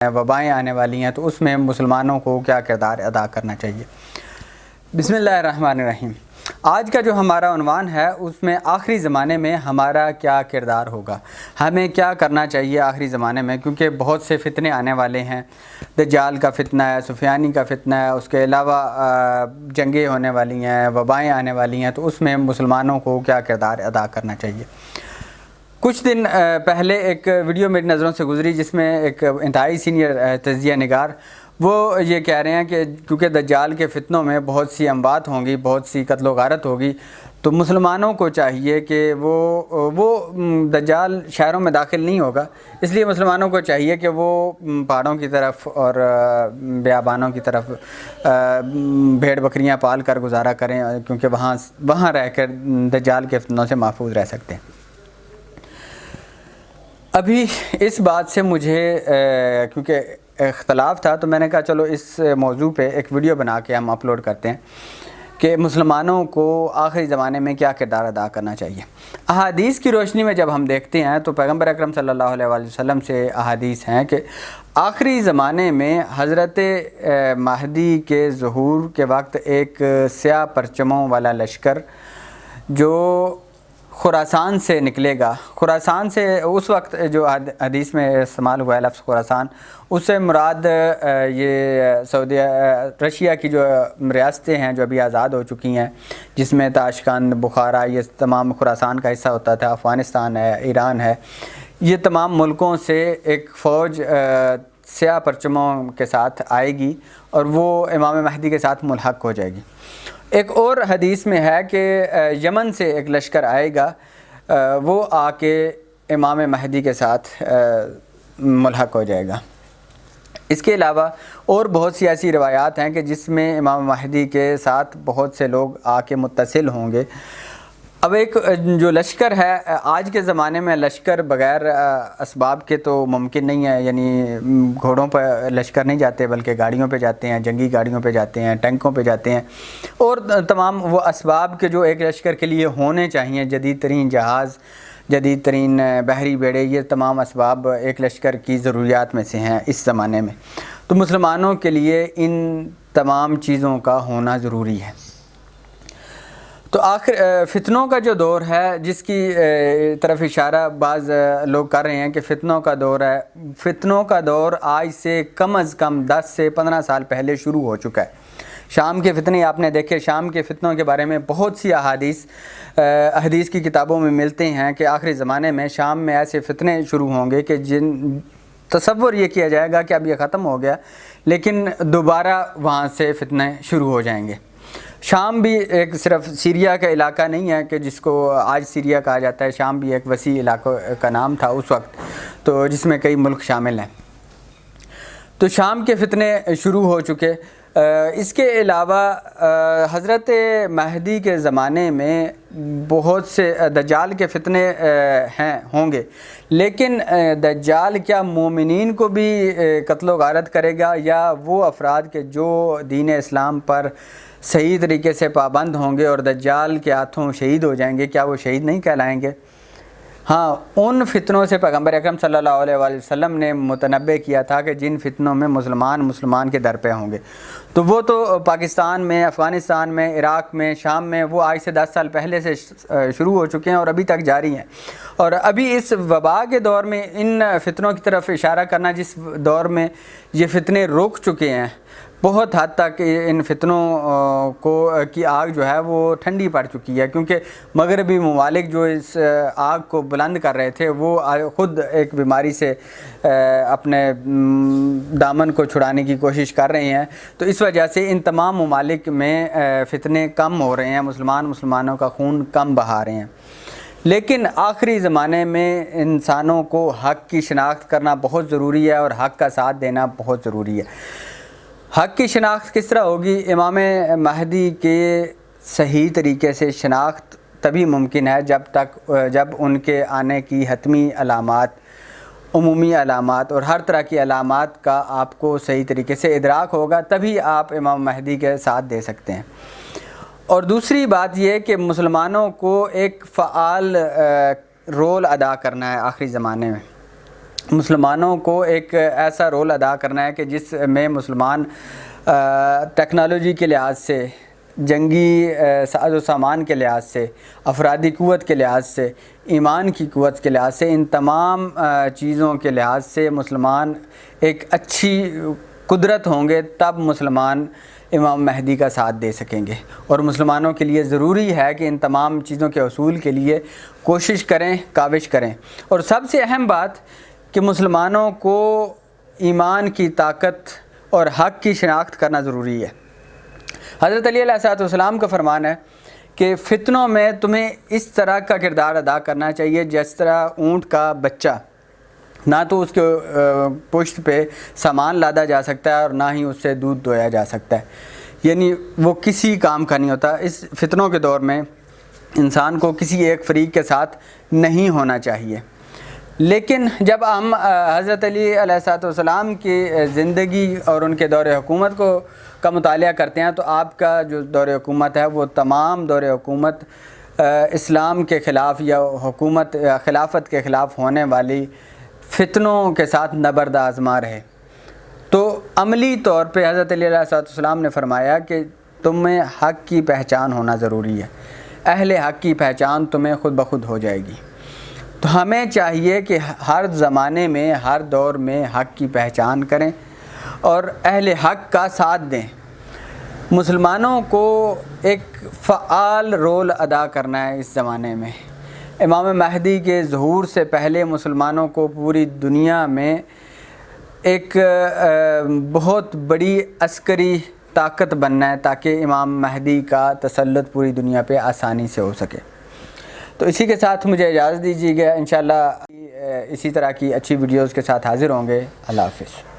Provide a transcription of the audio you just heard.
وبائیں آنے والی ہیں، تو اس میں مسلمانوں کو کیا کردار ادا کرنا چاہیے۔ بسم اللہ الرحمن الرحیم۔ آج کا جو ہمارا عنوان ہے اس میں آخری زمانے میں ہمارا کیا کردار ہوگا، ہمیں کیا کرنا چاہیے آخری زمانے میں، کیونکہ بہت سے فتنے آنے والے ہیں۔ دجال کا فتنہ ہے، سفیانی کا فتنہ ہے، اس کے علاوہ جنگیں ہونے والی ہیں، وبائیں آنے والی ہیں، تو اس میں مسلمانوں کو کیا کردار ادا کرنا چاہیے۔ کچھ دن پہلے ایک ویڈیو میری نظروں سے گزری جس میں ایک انتہائی سینئر تجزیہ نگار وہ یہ کہہ رہے ہیں کہ کیونکہ دجال کے فتنوں میں بہت سی اموات ہوں گی، بہت سی قتل و غارت ہوگی، تو مسلمانوں کو چاہیے کہ وہ دجال شہروں میں داخل نہیں ہوگا، اس لیے مسلمانوں کو چاہیے کہ وہ پہاڑوں کی طرف اور بیابانوں کی طرف بھیڑ بکریاں پال کر گزارا کریں، کیونکہ وہاں رہ کر دجال کے فتنوں سے محفوظ رہ سکتے ہیں۔ ابھی اس بات سے مجھے کیونکہ اختلاف تھا تو میں نے کہا چلو اس موضوع پہ ایک ویڈیو بنا کے ہم اپلوڈ کرتے ہیں کہ مسلمانوں کو آخری زمانے میں کیا کردار ادا کرنا چاہیے۔ احادیث کی روشنی میں جب ہم دیکھتے ہیں تو پیغمبر اکرم صلی اللہ علیہ وآلہ وسلم سے احادیث ہیں کہ آخری زمانے میں حضرت مہدی کے ظہور کے وقت ایک سیاہ پرچموں والا لشکر جو خراسان سے نکلے گا۔ خراسان سے اس وقت جو حدیث میں استعمال ہوا ہے لفظ خراسان، اس سے مراد یہ سعودی رشیا کی جو ریاستیں ہیں جو ابھی آزاد ہو چکی ہیں، جس میں تاشقند، بخارا، یہ تمام خراسان کا حصہ ہوتا تھا، افغانستان ہے، ایران ہے، یہ تمام ملکوں سے ایک فوج سیاہ پرچموں کے ساتھ آئے گی اور وہ امام مہدی کے ساتھ ملحق ہو جائے گی۔ ایک اور حدیث میں ہے کہ یمن سے ایک لشکر آئے گا، وہ آ کے امام مہدی کے ساتھ ملحق ہو جائے گا۔ اس کے علاوہ اور بہت سی ایسی روایات ہیں کہ جس میں امام مہدی کے ساتھ بہت سے لوگ آ کے متصل ہوں گے۔ اب ایک جو لشکر ہے، آج کے زمانے میں لشکر بغیر اسباب کے تو ممکن نہیں ہے، یعنی گھوڑوں پہ لشکر نہیں جاتے بلکہ گاڑیوں پہ جاتے ہیں، جنگی گاڑیوں پہ جاتے ہیں، ٹینکوں پہ جاتے ہیں، اور تمام وہ اسباب کے جو ایک لشکر کے لیے ہونے چاہیے، جدید ترین جہاز، جدید ترین بحری بیڑے، یہ تمام اسباب ایک لشکر کی ضروریات میں سے ہیں اس زمانے میں۔ تو مسلمانوں کے لیے ان تمام چیزوں کا ہونا ضروری ہے۔ تو آخر فتنوں کا جو دور ہے، جس کی طرف اشارہ بعض لوگ کر رہے ہیں کہ فتنوں کا دور ہے، فتنوں کا دور آج سے کم از کم 10 سے 15 سال پہلے شروع ہو چکا ہے۔ شام کے فتنے آپ نے دیکھے، شام کے فتنوں کے بارے میں بہت سی احادیث کی کتابوں میں ملتے ہیں کہ آخری زمانے میں شام میں ایسے فتنے شروع ہوں گے کہ تصور یہ کیا جائے گا کہ اب یہ ختم ہو گیا، لیکن دوبارہ وہاں سے فتنے شروع ہو جائیں گے۔ شام بھی ایک صرف سیریا کا علاقہ نہیں ہے کہ جس کو آج سیریا کہا جاتا ہے، شام بھی ایک وسیع علاقوں کا نام تھا اس وقت، تو جس میں کئی ملک شامل ہیں۔ تو شام کے فتنے شروع ہو چکے۔ اس کے علاوہ حضرت مہدی کے زمانے میں بہت سے دجال کے فتنے ہوں گے، لیکن دجال کیا مومنین کو بھی قتل و غارت کرے گا، یا وہ افراد کے جو دین اسلام پر صحیح طریقے سے پابند ہوں گے اور دجال کے ہاتھوں شہید ہو جائیں گے، کیا وہ شہید نہیں کہلائیں گے؟ ہاں، ان فتنوں سے پیغمبر اکرم صلی اللہ علیہ وآلہ وسلم نے متنبع کیا تھا کہ جن فتنوں میں مسلمان کے در پہ ہوں گے، تو وہ تو پاکستان میں، افغانستان میں، عراق میں، شام میں وہ آج سے 10 سال پہلے سے شروع ہو چکے ہیں اور ابھی تک جاری ہیں۔ اور ابھی اس وبا کے دور میں ان فتنوں کی طرف اشارہ کرنا، جس دور میں یہ فتنے رک چکے ہیں، بہت حد تک ان فتنوں کی آگ جو ہے وہ ٹھنڈی پڑ چکی ہے، کیونکہ مغربی ممالک جو اس آگ کو بلند کر رہے تھے وہ خود ایک بیماری سے اپنے دامن کو چھڑانے کی کوشش کر رہے ہیں، تو اس وجہ سے ان تمام ممالک میں فتنے کم ہو رہے ہیں، مسلمانوں کا خون کم بہا رہے ہیں۔ لیکن آخری زمانے میں انسانوں کو حق کی شناخت کرنا بہت ضروری ہے اور حق کا ساتھ دینا بہت ضروری ہے۔ حق کی شناخت کس طرح ہوگی؟ امام مہدی کے صحیح طریقے سے شناخت تبھی ممکن ہے جب ان کے آنے کی حتمی علامات، عمومی علامات اور ہر طرح کی علامات کا آپ کو صحیح طریقے سے ادراک ہوگا، تبھی آپ امام مہدی کے ساتھ دے سکتے ہیں۔ اور دوسری بات یہ کہ مسلمانوں کو ایک فعال رول ادا کرنا ہے آخری زمانے میں۔ مسلمانوں کو ایک ایسا رول ادا کرنا ہے کہ جس میں مسلمان ٹیکنالوجی کے لحاظ سے، جنگی ساز و سامان کے لحاظ سے، افرادی قوت کے لحاظ سے، ایمان کی قوت کے لحاظ سے، ان تمام چیزوں کے لحاظ سے مسلمان ایک اچھی قدرت ہوں گے، تب مسلمان امام مہدی کا ساتھ دے سکیں گے۔ اور مسلمانوں کے لیے ضروری ہے کہ ان تمام چیزوں کے حصول کے لیے کوشش کریں، کاوش کریں۔ اور سب سے اہم بات کہ مسلمانوں کو ایمان کی طاقت اور حق کی شناخت کرنا ضروری ہے۔ حضرت علی علیہ السلام کا فرمان ہے کہ فتنوں میں تمہیں اس طرح کا کردار ادا کرنا چاہیے جس طرح اونٹ کا بچہ، نہ تو اس کے پشت پہ سامان لادا جا سکتا ہے اور نہ ہی اس سے دودھ دویا جا سکتا ہے، یعنی وہ کسی کام کا نہیں ہوتا۔ اس فتنوں کے دور میں انسان کو کسی ایک فریق کے ساتھ نہیں ہونا چاہیے۔ لیکن جب ہم حضرت علی علیہ السلام کی زندگی اور ان کے دور حکومت کا مطالعہ کرتے ہیں تو آپ کا جو دور حکومت ہے وہ تمام دور حکومت اسلام کے خلاف یا حکومت خلافت کے خلاف ہونے والی فتنوں کے ساتھ نبرد آزما رہے۔ تو عملی طور پہ حضرت علی علیہ السلام نے فرمایا کہ تمہیں حق کی پہچان ہونا ضروری ہے، اہل حق کی پہچان تمہیں خود بخود ہو جائے گی۔ تو ہمیں چاہیے کہ ہر زمانے میں، ہر دور میں حق کی پہچان کریں اور اہل حق کا ساتھ دیں۔ مسلمانوں کو ایک فعال رول ادا کرنا ہے اس زمانے میں۔ امام مہدی کے ظہور سے پہلے مسلمانوں کو پوری دنیا میں ایک بہت بڑی عسکری طاقت بننا ہے تاکہ امام مہدی کا تسلط پوری دنیا پہ آسانی سے ہو سکے۔ تو اسی کے ساتھ مجھے اجازت دیجیے گا، انشاءاللہ اسی طرح کی اچھی ویڈیوز کے ساتھ حاضر ہوں گے۔ اللہ حافظ۔